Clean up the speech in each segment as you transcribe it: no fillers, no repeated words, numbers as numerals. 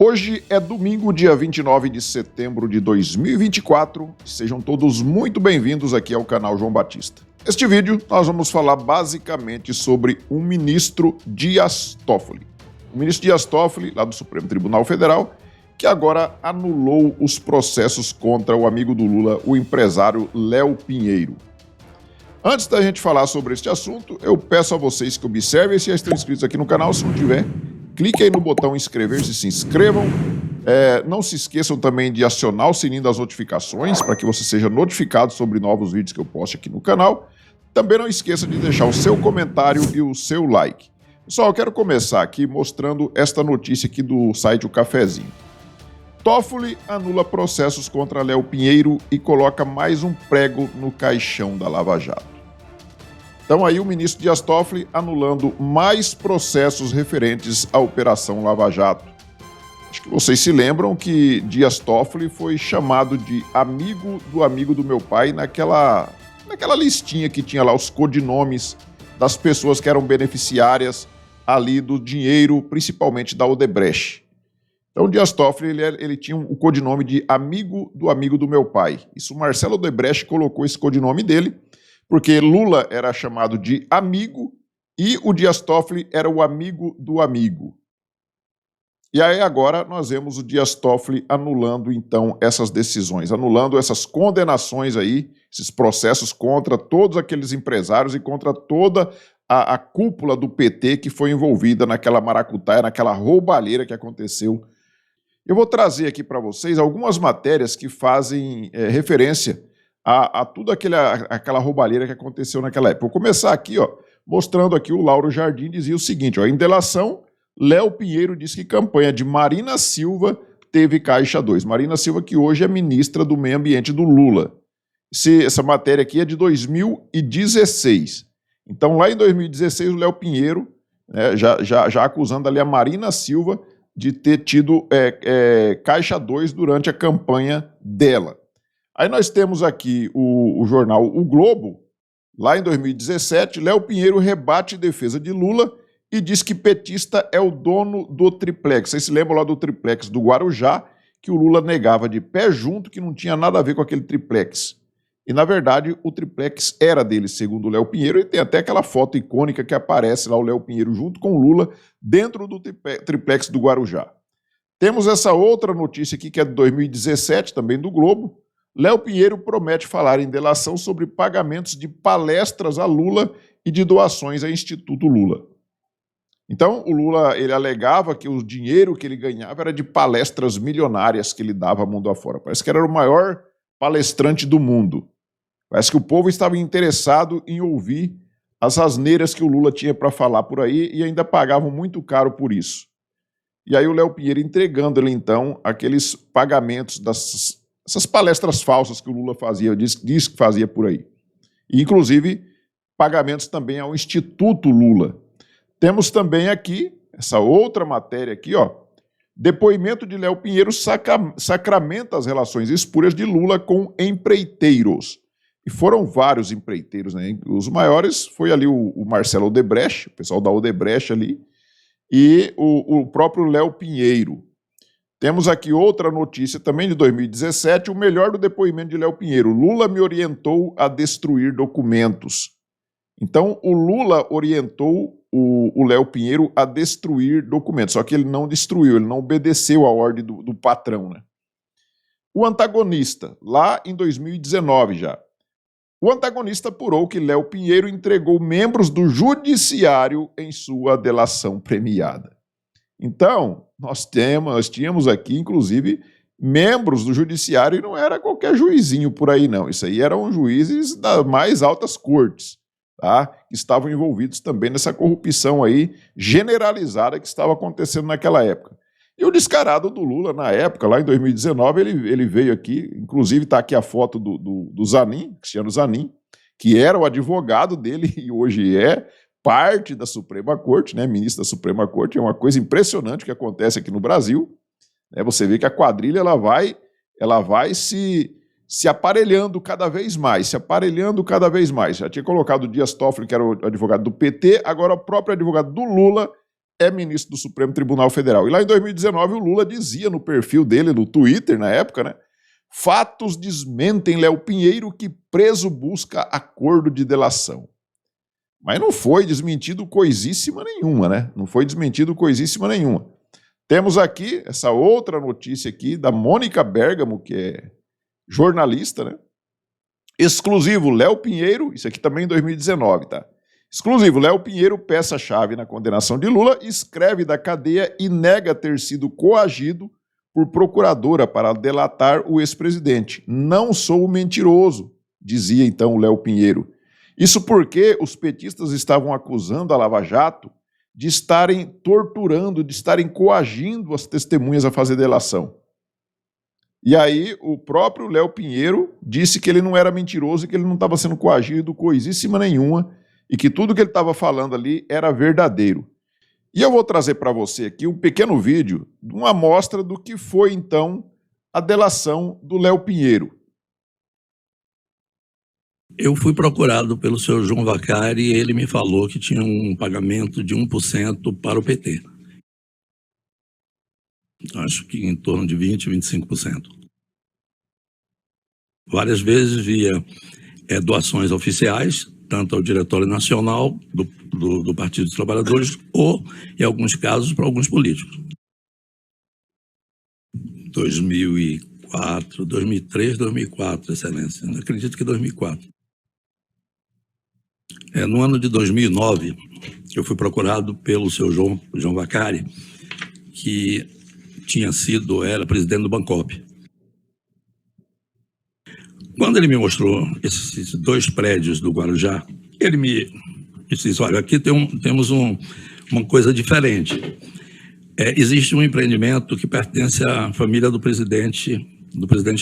Hoje é domingo, dia 29 de setembro de 2024. Sejam todos muito bem-vindos aqui ao canal João Batista. Neste vídeo, nós vamos falar basicamente sobre o ministro Dias Toffoli. O ministro Dias Toffoli, lá do Supremo Tribunal Federal, que agora anulou os processos contra o amigo do Lula, o empresário Léo Pinheiro. Antes da gente falar sobre este assunto, eu peço a vocês que observem se já estão inscritos aqui no canal. Se não tiver, clique aí no botão inscrever-se e se inscrevam. Não se esqueçam também de acionar o sininho das notificações para que você seja notificado sobre novos vídeos que eu posto aqui no canal. Também não esqueça de deixar o seu comentário e o seu like. Pessoal, eu quero começar aqui mostrando esta notícia aqui do site O Cafezinho. Toffoli anula processos contra Léo Pinheiro e coloca mais um prego no caixão da Lava Jato. Então aí o ministro Dias Toffoli anulando mais processos referentes à Operação Lava Jato. Acho que vocês se lembram que Dias Toffoli foi chamado de amigo do meu pai naquela listinha que tinha lá os codinomes das pessoas que eram beneficiárias ali do dinheiro, principalmente da Odebrecht. Então, o Dias Toffoli ele tinha o codinome de amigo do meu pai. Isso o Marcelo Odebrecht colocou esse codinome dele, porque Lula era chamado de amigo e o Dias Toffoli era o amigo do amigo. E aí agora nós vemos o Dias Toffoli anulando então essas decisões, anulando essas condenações aí, esses processos contra todos aqueles empresários e contra toda a cúpula do PT que foi envolvida naquela maracutaia, naquela roubalheira que aconteceu. Eu vou trazer aqui para vocês algumas matérias que fazem referência a tudo aquela roubalheira que aconteceu naquela época. Vou começar aqui, mostrando aqui o Lauro Jardim dizia o seguinte, em delação, Léo Pinheiro diz que campanha de Marina Silva teve Caixa 2. Marina Silva, que hoje é ministra do Meio Ambiente do Lula. Essa matéria aqui é de 2016. Então, lá em 2016, o Léo Pinheiro, já acusando ali a Marina Silva de ter tido Caixa 2 durante a campanha dela. Aí nós temos aqui o jornal O Globo, lá em 2017, Léo Pinheiro rebate defesa de Lula e diz que petista é o dono do triplex. Vocês se lembram lá do triplex do Guarujá, que o Lula negava de pé junto que não tinha nada a ver com aquele triplex. E, na verdade, o triplex era dele, segundo o Léo Pinheiro, e tem até aquela foto icônica que aparece lá o Léo Pinheiro junto com o Lula dentro do triplex do Guarujá. Temos essa outra notícia aqui que é de 2017, também do Globo. Léo Pinheiro promete falar em delação sobre pagamentos de palestras a Lula e de doações ao Instituto Lula. Então, o Lula ele alegava que o dinheiro que ele ganhava era de palestras milionárias que ele dava mundo afora. Parece que era o maior palestrante do mundo. Parece que o povo estava interessado em ouvir as asneiras que o Lula tinha para falar por aí e ainda pagavam muito caro por isso. E aí o Léo Pinheiro entregando-lhe, então, aqueles pagamentos dessas palestras falsas que o Lula fazia, diz que fazia por aí. E, inclusive, pagamentos também ao Instituto Lula. Temos também aqui, essa outra matéria aqui, depoimento de Léo Pinheiro sacramenta as relações espúrias de Lula com empreiteiros. E foram vários empreiteiros, né? Os maiores foi ali o Marcelo Odebrecht, o pessoal da Odebrecht ali, e o próprio Léo Pinheiro. Temos aqui outra notícia também de 2017, o melhor do depoimento de Léo Pinheiro. Lula me orientou a destruir documentos. Então, o Lula orientou o Léo Pinheiro a destruir documentos, só que ele não destruiu, ele não obedeceu à ordem do patrão, né? O antagonista, lá em 2019 já. O antagonista apurou que Léo Pinheiro entregou membros do judiciário em sua delação premiada. Então, nós tínhamos aqui, inclusive, membros do judiciário e não era qualquer juizinho por aí, não. Isso aí eram juízes das mais altas cortes, tá? Que estavam envolvidos também nessa corrupção aí generalizada que estava acontecendo naquela época. E o descarado do Lula, na época, lá em 2019, ele veio aqui, inclusive está aqui a foto do Zanin, Cristiano Zanin, que era o advogado dele e hoje é parte da Suprema Corte, né, ministro da Suprema Corte. É uma coisa impressionante que acontece aqui no Brasil. Né, você vê que a quadrilha ela vai se aparelhando cada vez mais, Já tinha colocado o Dias Toffoli, que era o advogado do PT, agora o próprio advogado do Lula é ministro do Supremo Tribunal Federal. E lá em 2019 o Lula dizia no perfil dele, no Twitter, na época, né? Fatos desmentem Léo Pinheiro que preso busca acordo de delação. Mas não foi desmentido coisíssima nenhuma, né? Não foi desmentido coisíssima nenhuma. Temos aqui essa outra notícia aqui da Mônica Bergamo, que é jornalista, né? Exclusivo, Léo Pinheiro, isso aqui também em 2019, tá? Exclusivo, Léo Pinheiro, peça-chave na condenação de Lula, escreve da cadeia e nega ter sido coagido por procuradora para delatar o ex-presidente. Não sou mentiroso, dizia então o Léo Pinheiro. Isso porque os petistas estavam acusando a Lava Jato de estarem torturando, de estarem coagindo as testemunhas a fazer delação. E aí o próprio Léo Pinheiro disse que ele não era mentiroso e que ele não estava sendo coagido coisíssima nenhuma e que tudo que ele estava falando ali era verdadeiro. E eu vou trazer para você aqui um pequeno vídeo de uma amostra do que foi, então, a delação do Léo Pinheiro. Eu fui procurado pelo senhor João Vacari e ele me falou que tinha um pagamento de 1% para o PT. Acho que em torno de 20%, 25%. Várias vezes via doações oficiais, tanto ao Diretório Nacional do Partido dos Trabalhadores ou, em alguns casos, para alguns políticos. 2004, 2003, 2004, Excelência. Eu acredito que 2004. No ano de 2009, eu fui procurado pelo seu João Vacari, que era presidente do Bancopp. Quando ele me mostrou esses 2 prédios do Guarujá, ele me disse, olha, aqui temos uma coisa diferente. Existe um empreendimento que pertence à família do presidente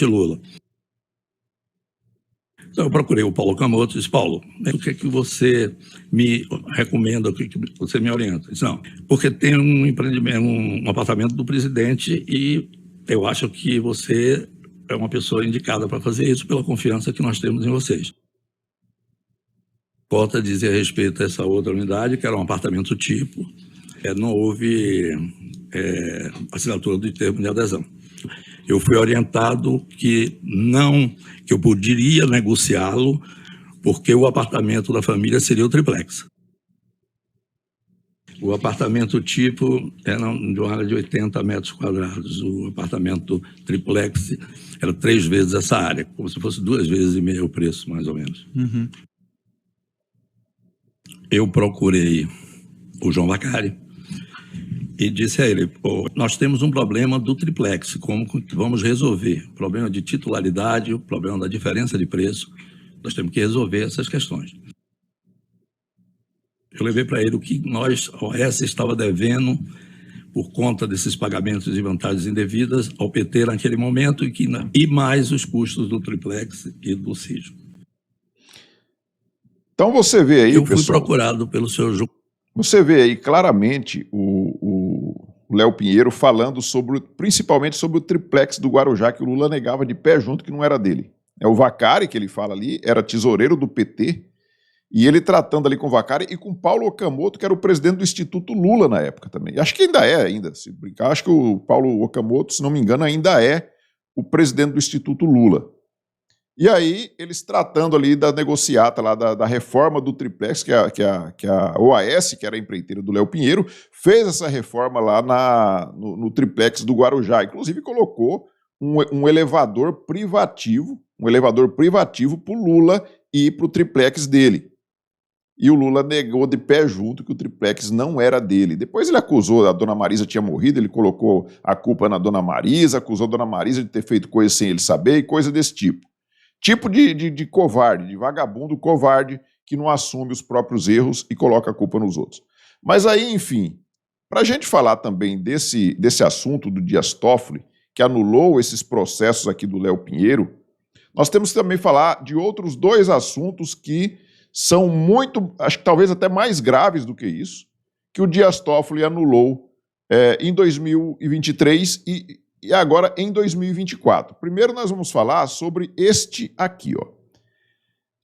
Lula. Então eu procurei o Paulo Okamoto e disse, Paulo, o que é que você me recomenda, o que você me orienta? Ele disse, não, porque tem um empreendimento, um apartamento do presidente e eu acho que você é uma pessoa indicada para fazer isso pela confiança que nós temos em vocês. Volto a dizer a respeito a essa outra unidade, que era um apartamento tipo, não houve assinatura do termo de adesão. Eu fui orientado que eu poderia negociá-lo, porque o apartamento da família seria o triplex. O apartamento tipo era de uma área de 80 metros quadrados. O apartamento triplex era 3 vezes essa área, como se fosse 2,5 vezes o preço, mais ou menos. Uhum. Eu procurei o João Vacari e disse a ele, nós temos um problema do triplex, como que vamos resolver? O problema de titularidade, o problema da diferença de preço, nós temos que resolver essas questões. Eu levei para ele o que a OAS estava devendo por conta desses pagamentos e vantagens indevidas ao PT naquele momento e mais os custos do triplex e do sítio. Então você vê aí, eu fui pessoal, procurado pelo senhor João. Você vê aí claramente o Léo Pinheiro falando principalmente sobre o triplex do Guarujá, que o Lula negava de pé junto que não era dele. O Vacari, que ele fala ali, era tesoureiro do PT, e ele tratando ali com o Vacari e com Paulo Okamoto, que era o presidente do Instituto Lula na época também. Acho que ainda, se brincar, acho que o Paulo Okamoto, se não me engano, ainda é o presidente do Instituto Lula. E aí, eles tratando ali da negociata, lá, da reforma do triplex, que a OAS, que era a empreiteira do Léo Pinheiro, fez essa reforma lá no triplex do Guarujá. Inclusive colocou um elevador privativo para o Lula e para o triplex dele. E o Lula negou de pé junto que o triplex não era dele. Depois ele acusou, a dona Marisa tinha morrido, ele colocou a culpa na dona Marisa, acusou a dona Marisa de ter feito coisa sem ele saber e coisa desse tipo. Tipo de covarde, de vagabundo covarde que não assume os próprios erros e coloca a culpa nos outros. Mas aí, enfim, para a gente falar também desse assunto do Dias Toffoli, que anulou esses processos aqui do Léo Pinheiro, nós temos que também falar de outros 2 assuntos que são muito, acho que talvez até mais graves do que isso, que o Dias Toffoli anulou em 2023 e agora em 2024. Primeiro nós vamos falar sobre este aqui, ó.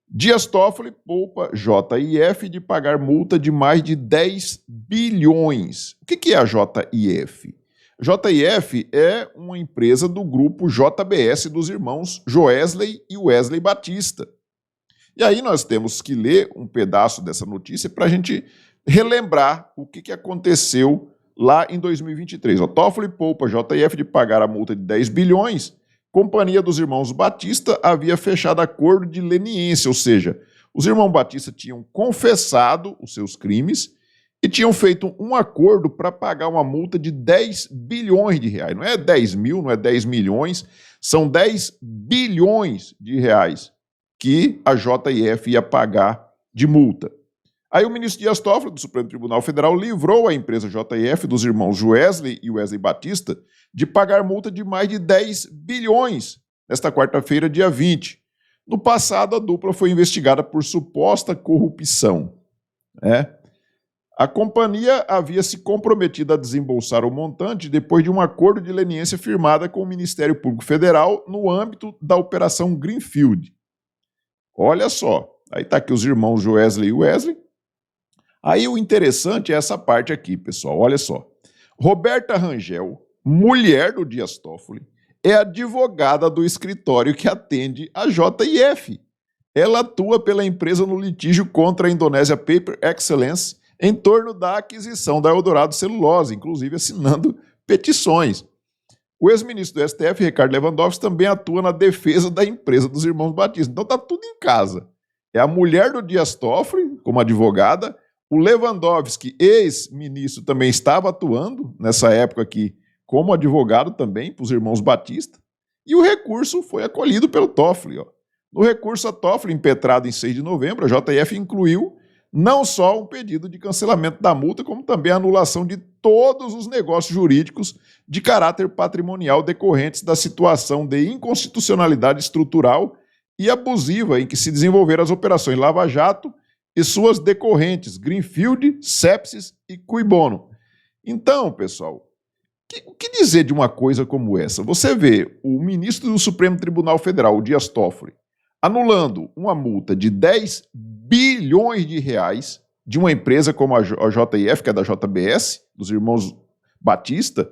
Dias Toffoli poupa JIF de pagar multa de mais de 10 bilhões. O que é a JIF? JIF é uma empresa do grupo JBS dos irmãos Joesley e Wesley Batista. E aí nós temos que ler um pedaço dessa notícia para a gente relembrar o que aconteceu lá em 2023. O Toffoli poupa JIF de pagar a multa de 10 bilhões. Companhia dos irmãos Batista havia fechado acordo de leniência, ou seja, os irmãos Batista tinham confessado os seus crimes e tinham feito um acordo para pagar uma multa de 10 bilhões de reais. Não é 10 mil, não é 10 milhões, são 10 bilhões de reais que a JIF ia pagar de multa. Aí o ministro Dias Toffoli, do Supremo Tribunal Federal, livrou a empresa JIF dos irmãos Joesley e Wesley Batista de pagar multa de mais de 10 bilhões nesta quarta-feira, dia 20. No passado, a dupla foi investigada por suposta corrupção. A companhia havia se comprometido a desembolsar o montante depois de um acordo de leniência firmado com o Ministério Público Federal no âmbito da Operação Greenfield. Olha só, aí está aqui os irmãos Joesley e Wesley. Aí o interessante é essa parte aqui, pessoal, olha só. Roberta Rangel, mulher do Dias Toffoli, é advogada do escritório que atende a JIF. Ela atua pela empresa no litígio contra a Indonésia Paper Excellence em torno da aquisição da Eldorado Celulose, inclusive assinando petições. O ex-ministro do STF, Ricardo Lewandowski, também atua na defesa da empresa dos irmãos Batista. Então está tudo em casa. É a mulher do Dias Toffoli, como advogada. O Lewandowski, ex-ministro, também estava atuando nessa época aqui como advogado também para os irmãos Batista. E o recurso foi acolhido pelo Toffoli. No recurso a Toffoli, impetrado em 6 de novembro, a JIF incluiu não só um pedido de cancelamento da multa, como também a anulação de todos os negócios jurídicos de caráter patrimonial decorrentes da situação de inconstitucionalidade estrutural e abusiva em que se desenvolveram as operações Lava Jato e suas decorrentes, Greenfield, Sepsis e Cui Bono. Então, pessoal, o que dizer de uma coisa como essa? Você vê o ministro do Supremo Tribunal Federal, o Dias Toffoli, anulando uma multa de 10 bilhões de reais de uma empresa como a JIF, que é da JBS, dos irmãos Batista,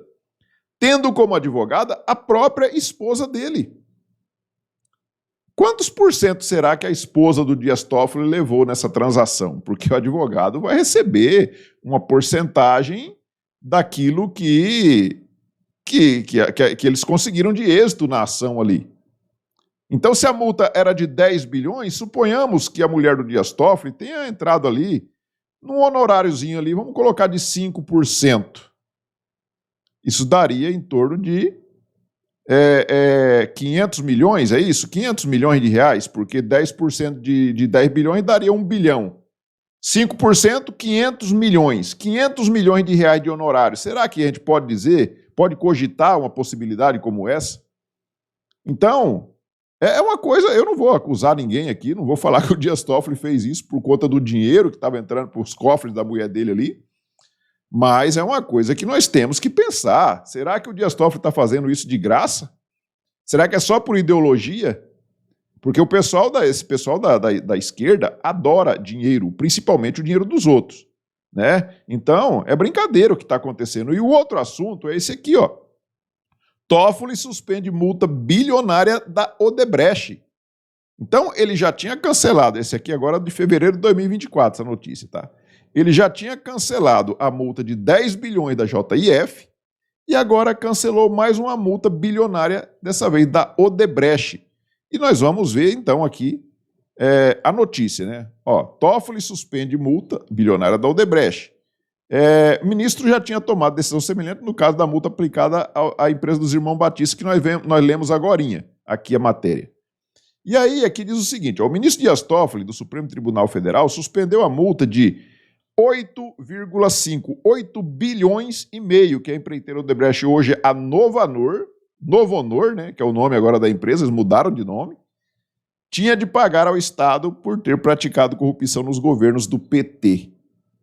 tendo como advogada a própria esposa dele. Quantos por cento será que a esposa do Dias Toffoli levou nessa transação? Porque o advogado vai receber uma porcentagem daquilo que eles conseguiram de êxito na ação ali. Então, se a multa era de 10 bilhões, suponhamos que a mulher do Dias Toffoli tenha entrado ali num honoráriozinho ali, vamos colocar de 5%. Isso daria em torno de 500 milhões, é isso? 500 milhões de reais, porque 10% de 10 bilhões daria 1 bilhão. 5%, 500 milhões. 500 milhões de reais de honorário. Será que a gente pode dizer, pode cogitar uma possibilidade como essa? Então, é uma coisa, eu não vou acusar ninguém aqui, não vou falar que o Dias Toffoli fez isso por conta do dinheiro que estava entrando para os cofres da mulher dele ali, mas é uma coisa que nós temos que pensar. Será que o Dias Toffoli está fazendo isso de graça? Será que é só por ideologia? Porque esse pessoal da esquerda adora dinheiro, principalmente o dinheiro dos outros, né? Então, é brincadeira o que está acontecendo. E o outro assunto é esse aqui, ó. Toffoli suspende multa bilionária da Odebrecht. Então, ele já tinha cancelado, esse aqui agora de fevereiro de 2024, essa notícia, tá? Ele já tinha cancelado a multa de 10 bilhões da JIF e agora cancelou mais uma multa bilionária, dessa vez da Odebrecht. E nós vamos ver, então, aqui a notícia, né? Ó, Toffoli suspende multa bilionária da Odebrecht. O ministro já tinha tomado decisão semelhante no caso da multa aplicada à empresa dos irmãos Batista, que nós lemos agorinha, aqui a matéria. E aí, aqui diz o seguinte, ó, o ministro Dias Toffoli, do Supremo Tribunal Federal, suspendeu a multa de 8 bilhões e meio, que a empreiteira Odebrecht hoje, a Novo Honor, né, que é o nome agora da empresa, eles mudaram de nome, tinha de pagar ao Estado por ter praticado corrupção nos governos do PT.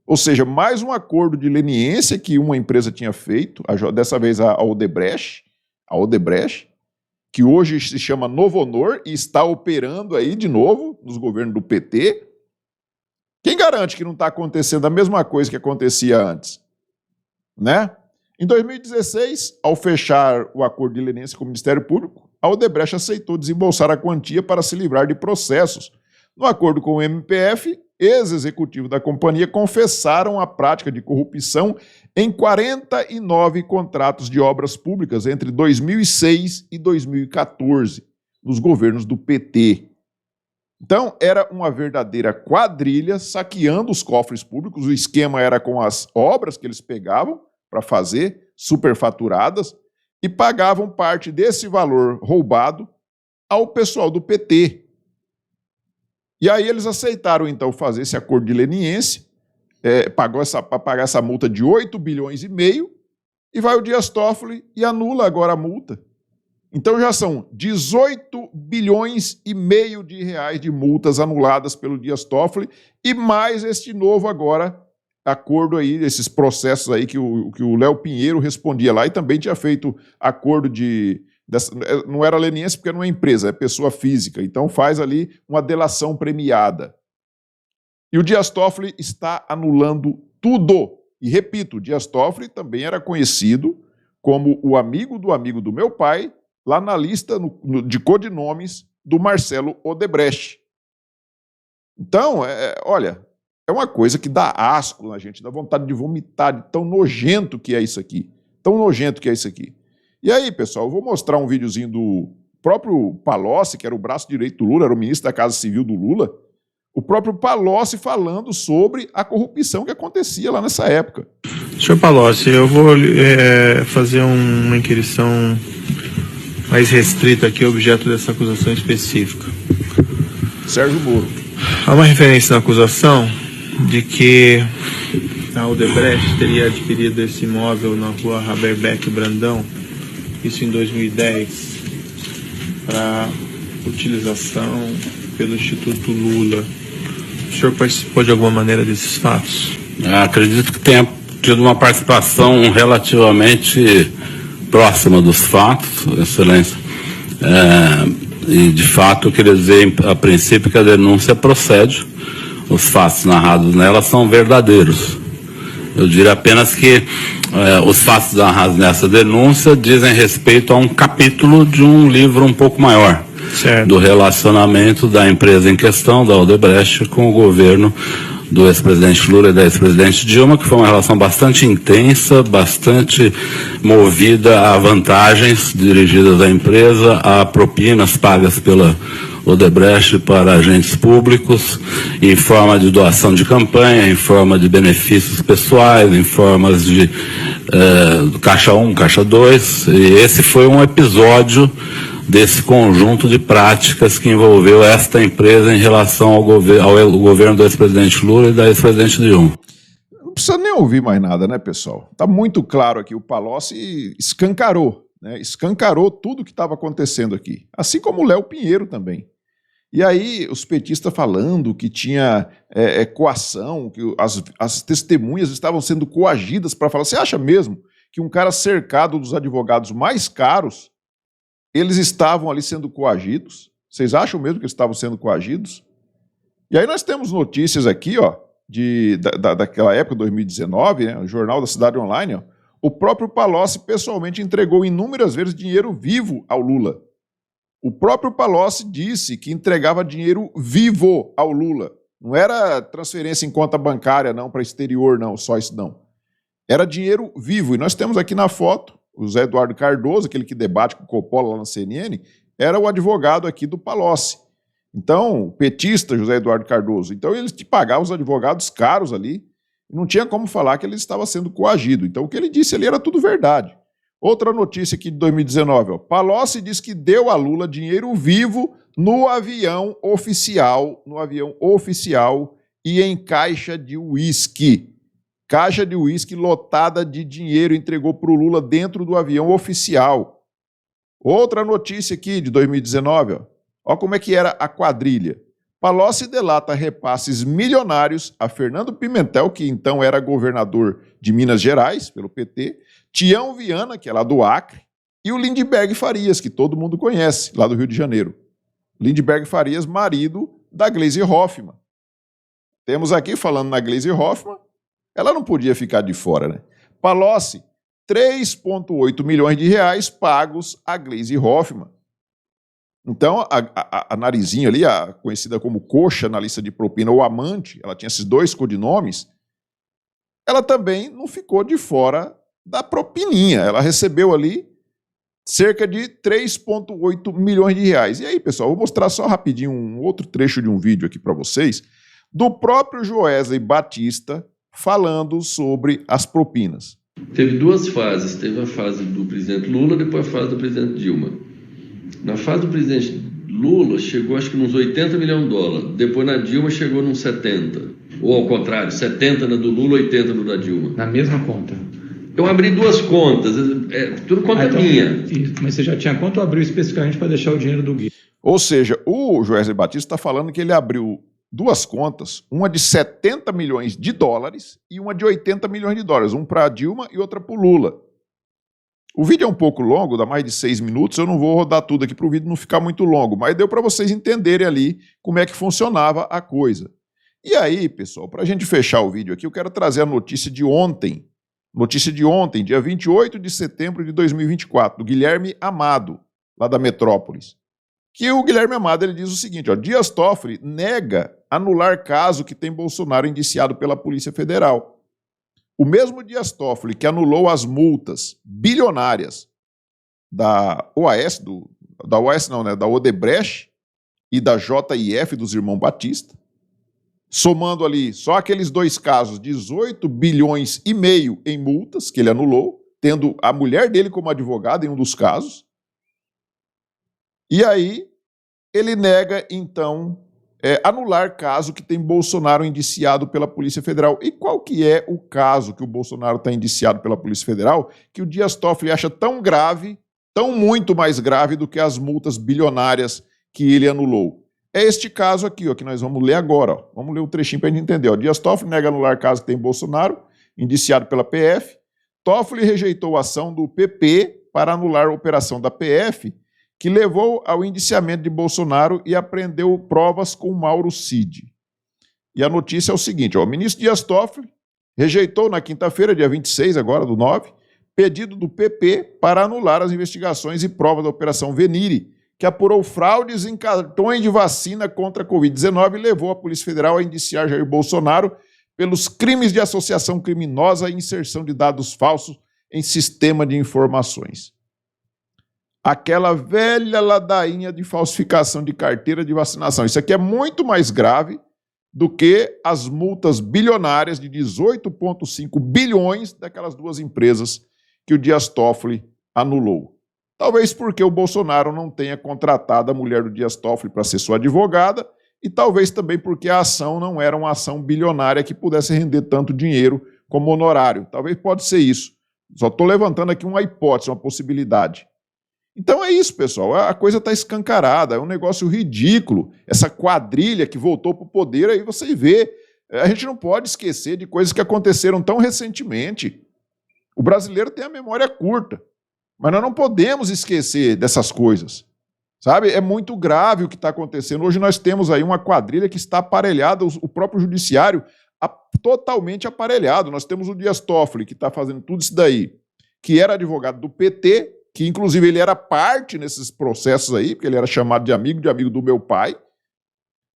Ou seja, mais um acordo de leniência que uma empresa tinha feito, dessa vez a Odebrecht, que hoje se chama Novo Honor e está operando aí de novo nos governos do PT. Quem garante que não está acontecendo a mesma coisa que acontecia antes? Né? Em 2016, ao fechar o acordo de leniência com o Ministério Público, a Odebrecht aceitou desembolsar a quantia para se livrar de processos. No acordo com o MPF, ex-executivos da companhia confessaram a prática de corrupção em 49 contratos de obras públicas entre 2006 e 2014, nos governos do PT. Então, era uma verdadeira quadrilha saqueando os cofres públicos. O esquema era com as obras que eles pegavam para fazer, superfaturadas, e pagavam parte desse valor roubado ao pessoal do PT. E aí eles aceitaram, então, fazer esse acordo de leniência, para pagar essa multa de 8 bilhões e meio, e vai o Dias Toffoli e anula agora a multa. Então já são 18 bilhões e meio de reais de multas anuladas pelo Dias Toffoli, e mais este novo agora acordo aí, esses processos aí que o Léo Pinheiro respondia lá, e também tinha feito acordo não era leniência porque não é empresa, é pessoa física, então faz ali uma delação premiada. E o Dias Toffoli está anulando tudo. E repito, o Dias Toffoli também era conhecido como o amigo do meu pai, lá na lista de codinomes do Marcelo Odebrecht. Então, olha, é uma coisa que dá asco na gente, dá vontade de vomitar, de tão nojento que é isso aqui. Tão nojento que é isso aqui. E aí, pessoal, eu vou mostrar um videozinho do próprio Palocci, que era o braço direito do Lula, era o ministro da Casa Civil do Lula, o próprio Palocci falando sobre a corrupção que acontecia lá nessa época. Senhor Palocci, eu vou fazer uma inquirição mais restrita aqui, objeto dessa acusação específica. Sérgio Moro. Há uma referência na acusação de que a Odebrecht teria adquirido esse imóvel na rua Haberbeck Brandão, isso em 2010, para utilização pelo Instituto Lula. O senhor participou de alguma maneira desses fatos? Acredito que tenha tido uma participação relativamente próxima dos fatos, Excelência. E, de fato, eu queria dizer, a princípio, que a denúncia procede. Os fatos narrados nela são verdadeiros. Eu diria apenas que os fatos narrados nessa denúncia dizem respeito a um capítulo de um livro um pouco maior. Certo. Do relacionamento da empresa em questão, da Odebrecht, com o governo do ex-presidente Lula e da ex-presidente Dilma, que foi uma relação bastante intensa, bastante movida a vantagens dirigidas à empresa, a propinas pagas pela Odebrecht para agentes públicos, em forma de doação de campanha, em forma de benefícios pessoais, em formas de Caixa 1, Caixa 2, e esse foi um episódio desse conjunto de práticas que envolveu esta empresa em relação ao governo do ex-presidente Lula e da ex-presidente Dilma. Não precisa nem ouvir mais nada, né, pessoal? Está muito claro aqui, o Palocci escancarou, né? Escancarou tudo que estava acontecendo aqui, assim como o Léo Pinheiro também. E aí os petistas falando que tinha coação, que as testemunhas estavam sendo coagidas para falar, você acha mesmo que um cara cercado dos advogados mais caros, eles estavam ali sendo coagidos? Vocês acham mesmo que eles estavam sendo coagidos? E aí nós temos notícias aqui, ó, daquela época, 2019, né, o Jornal da Cidade Online, ó, o próprio Palocci pessoalmente entregou inúmeras vezes dinheiro vivo ao Lula. O próprio Palocci disse que entregava dinheiro vivo ao Lula. Não era transferência em conta bancária, não, para exterior, não, só isso não. Era dinheiro vivo. E nós temos aqui na foto o Zé Eduardo Cardoso, aquele que debate com o Coppola lá na CNN, era o advogado aqui do Palocci. Então, o petista José Eduardo Cardoso. Então, eles te pagavam os advogados caros ali, não tinha como falar que ele estava sendo coagido. Então, o que ele disse ali era tudo verdade. Outra notícia aqui de 2019, ó. Palocci diz que deu a Lula dinheiro vivo no avião oficial e em caixa de uísque. Caixa de uísque lotada de dinheiro entregou para o Lula dentro do avião oficial. Outra notícia aqui de 2019, ó como é que era a quadrilha. Palocci delata repasses milionários a Fernando Pimentel, que então era governador de Minas Gerais, pelo PT, Tião Viana, que é lá do Acre, e o Lindbergh Farias, que todo mundo conhece, lá do Rio de Janeiro. Lindbergh Farias, marido da Gleisi Hoffmann. Temos aqui, falando na Gleisi Hoffmann, ela não podia ficar de fora, né? Palocci, 3,8 milhões de reais pagos a Gleisi Hoffmann. Então, a Narizinho ali, a conhecida como coxa na lista de propina, ou amante, ela tinha esses dois codinomes, ela também não ficou de fora da propininha. Ela recebeu ali cerca de 3,8 milhões de reais. E aí, pessoal, vou mostrar só rapidinho um outro trecho de um vídeo aqui para vocês, do próprio Joesley Batista falando sobre as propinas. Teve duas fases. Teve a fase do presidente Lula, depois a fase do presidente Dilma. Na fase do presidente Lula, chegou acho que nos 80 milhões de dólares. Depois na Dilma chegou nos 70. Ou ao contrário, 70 na do Lula, 80 no da Dilma. Na mesma conta? Eu abri duas contas, tudo conta então, minha. Mas você já tinha quanto abriu especificamente para deixar o dinheiro do Gui? Ou seja, o Joesley Batista está falando que ele abriu duas contas, uma de 70 milhões de dólares e uma de 80 milhões de dólares, um para a Dilma e outra para o Lula. O vídeo é um pouco longo, dá mais de 6 minutos, eu não vou rodar tudo aqui para o vídeo não ficar muito longo, mas deu para vocês entenderem ali como é que funcionava a coisa. E aí, pessoal, para a gente fechar o vídeo aqui, eu quero trazer a notícia de ontem, dia 28 de setembro de 2024, do Guilherme Amado, lá da Metrópolis. Que o Guilherme Amado ele diz o seguinte, ó, Dias Toffoli nega anular caso que tem Bolsonaro indiciado pela Polícia Federal. O mesmo Dias Toffoli que anulou as multas bilionárias da OAS, da Odebrecht e da JIF dos irmãos Batista, somando ali só aqueles dois casos, 18 bilhões e meio em multas que ele anulou, tendo a mulher dele como advogada em um dos casos. E aí ele nega, então, anular caso que tem Bolsonaro indiciado pela Polícia Federal. E qual que é o caso que o Bolsonaro está indiciado pela Polícia Federal que o Dias Toffoli acha tão grave, tão muito mais grave do que as multas bilionárias que ele anulou? É este caso aqui, ó, que nós vamos ler agora. Ó. Vamos ler um trechinho para a gente entender. Ó. Dias Toffoli nega anular caso que tem Bolsonaro, indiciado pela PF. Toffoli rejeitou a ação do PP para anular a operação da PF, que levou ao indiciamento de Bolsonaro e apreendeu provas com Mauro Cid. E a notícia é o seguinte, ó, o ministro Dias Toffoli rejeitou na quinta-feira, dia 26 agora do 9, pedido do PP para anular as investigações e provas da Operação Venire, que apurou fraudes em cartões de vacina contra a Covid-19 e levou a Polícia Federal a indiciar Jair Bolsonaro pelos crimes de associação criminosa e inserção de dados falsos em sistema de informações. Aquela velha ladainha de falsificação de carteira de vacinação. Isso aqui é muito mais grave do que as multas bilionárias de 18,5 bilhões daquelas duas empresas que o Dias Toffoli anulou. Talvez porque o Bolsonaro não tenha contratado a mulher do Dias Toffoli para ser sua advogada e talvez também porque a ação não era uma ação bilionária que pudesse render tanto dinheiro como honorário. Talvez pode ser isso. Só estou levantando aqui uma hipótese, uma possibilidade. Então é isso, pessoal, a coisa está escancarada, é um negócio ridículo, essa quadrilha que voltou para o poder, aí você vê, a gente não pode esquecer de coisas que aconteceram tão recentemente. O brasileiro tem a memória curta, mas nós não podemos esquecer dessas coisas, sabe? É muito grave o que está acontecendo. Hoje nós temos aí uma quadrilha que está aparelhada, o próprio judiciário totalmente aparelhado. Nós temos o Dias Toffoli, que está fazendo tudo isso daí, que era advogado do PT, que inclusive ele era parte nesses processos aí, porque ele era chamado de amigo do meu pai.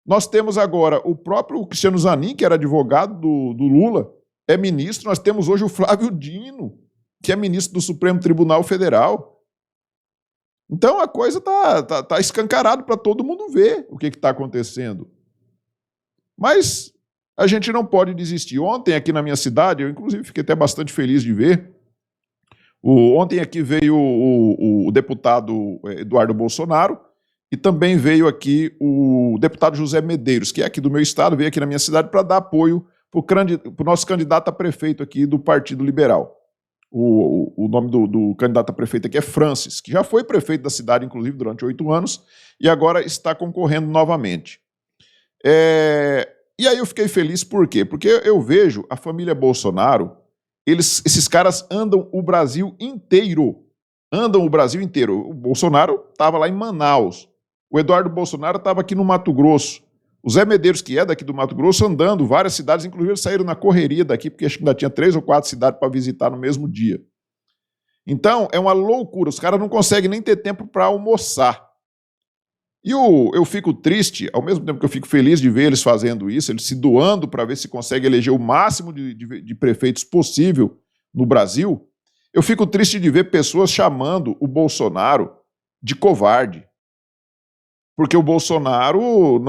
Nós temos agora o próprio Cristiano Zanin, que era advogado do Lula, é ministro. Nós temos hoje o Flávio Dino, que é ministro do Supremo Tribunal Federal. Então a coisa tá escancarada para todo mundo ver o que está acontecendo. Mas a gente não pode desistir. Ontem aqui na minha cidade, eu inclusive fiquei até bastante feliz de ver, ontem aqui veio o deputado Eduardo Bolsonaro e também veio aqui o deputado José Medeiros, que é aqui do meu estado, veio aqui na minha cidade para dar apoio para o nosso candidato a prefeito aqui do Partido Liberal. O nome do candidato a prefeito aqui é Francis, que já foi prefeito da cidade, inclusive, durante 8 anos, e agora está concorrendo novamente. E aí eu fiquei feliz por quê? Porque eu vejo a família Bolsonaro, esses caras andam o Brasil inteiro, andam o Brasil inteiro. O Bolsonaro estava lá em Manaus. O Eduardo Bolsonaro estava aqui no Mato Grosso. O Zé Medeiros, que é daqui do Mato Grosso, andando várias cidades, inclusive saíram na correria daqui, porque acho que ainda tinha 3 ou 4 cidades para visitar no mesmo dia. Então, é uma loucura. Os caras não conseguem nem ter tempo para almoçar. E eu fico triste, ao mesmo tempo que eu fico feliz de ver eles fazendo isso, eles se doando para ver se consegue eleger o máximo de prefeitos possível no Brasil, eu fico triste de ver pessoas chamando o Bolsonaro de covarde. Porque o Bolsonaro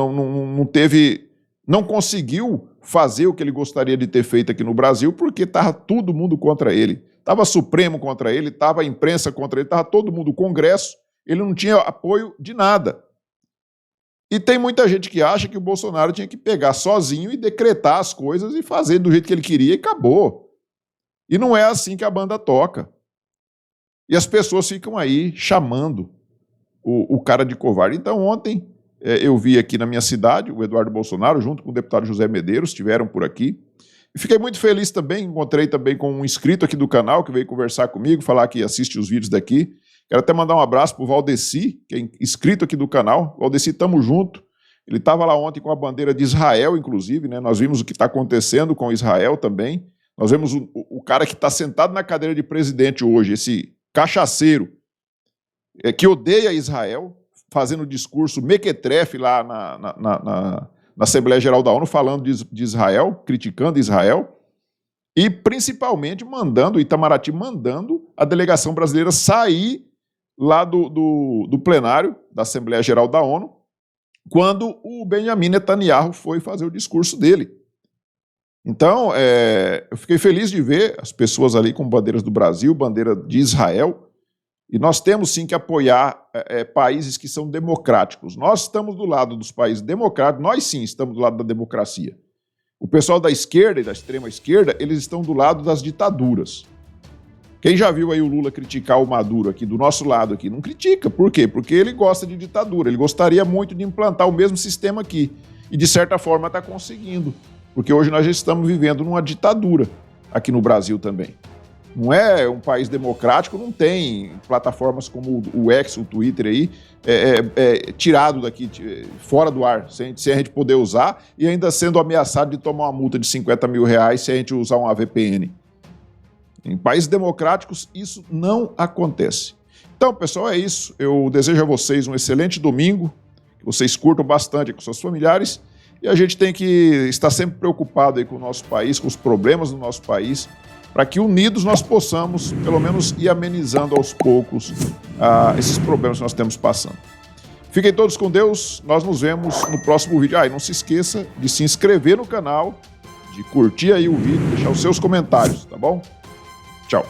não conseguiu fazer o que ele gostaria de ter feito aqui no Brasil, porque estava todo mundo contra ele. Estava Supremo contra ele, estava a imprensa contra ele, estava todo mundo, o Congresso, ele não tinha apoio de nada. E tem muita gente que acha que o Bolsonaro tinha que pegar sozinho e decretar as coisas e fazer do jeito que ele queria e acabou. E não é assim que a banda toca. E as pessoas ficam aí chamando o cara de covarde. Então ontem eu vi aqui na minha cidade o Eduardo Bolsonaro junto com o deputado José Medeiros, estiveram por aqui. E fiquei muito feliz também, encontrei também com um inscrito aqui do canal que veio conversar comigo, falar que assiste os vídeos daqui. Quero até mandar um abraço para o Valdeci, que é inscrito aqui do canal. Valdeci, tamo junto. Ele estava lá ontem com a bandeira de Israel, inclusive, né? Nós vimos o que está acontecendo com Israel também. Nós vemos o cara que está sentado na cadeira de presidente hoje, esse cachaceiro, que odeia Israel, fazendo discurso mequetrefe lá na Assembleia Geral da ONU, falando de Israel, criticando Israel, e principalmente mandando, Itamaraty mandando a delegação brasileira sair lá do plenário da Assembleia Geral da ONU, quando o Benjamin Netanyahu foi fazer o discurso dele. Então, eu fiquei feliz de ver as pessoas ali com bandeiras do Brasil, bandeira de Israel, e nós temos sim que apoiar países que são democráticos. Nós estamos do lado dos países democráticos, nós sim estamos do lado da democracia. O pessoal da esquerda e da extrema esquerda, eles estão do lado das ditaduras. Quem já viu aí o Lula criticar o Maduro aqui, do nosso lado aqui, não critica. Por quê? Porque ele gosta de ditadura, ele gostaria muito de implantar o mesmo sistema aqui. E de certa forma está conseguindo. Porque hoje nós já estamos vivendo numa ditadura aqui no Brasil também. Não é um país democrático, não tem plataformas como o X, o Twitter aí, tirado daqui, fora do ar, sem a gente poder usar e ainda sendo ameaçado de tomar uma multa de R$50 mil se a gente usar uma VPN. Em países democráticos isso não acontece. Então, pessoal, é isso. Eu desejo a vocês um excelente domingo, que vocês curtam bastante com seus familiares e a gente tem que estar sempre preocupado aí com o nosso país, com os problemas do nosso país, para que unidos nós possamos, pelo menos, ir amenizando aos poucos esses problemas que nós temos passando. Fiquem todos com Deus, nós nos vemos no próximo vídeo. E não se esqueça de se inscrever no canal, de curtir aí o vídeo, deixar os seus comentários, tá bom? Tchau.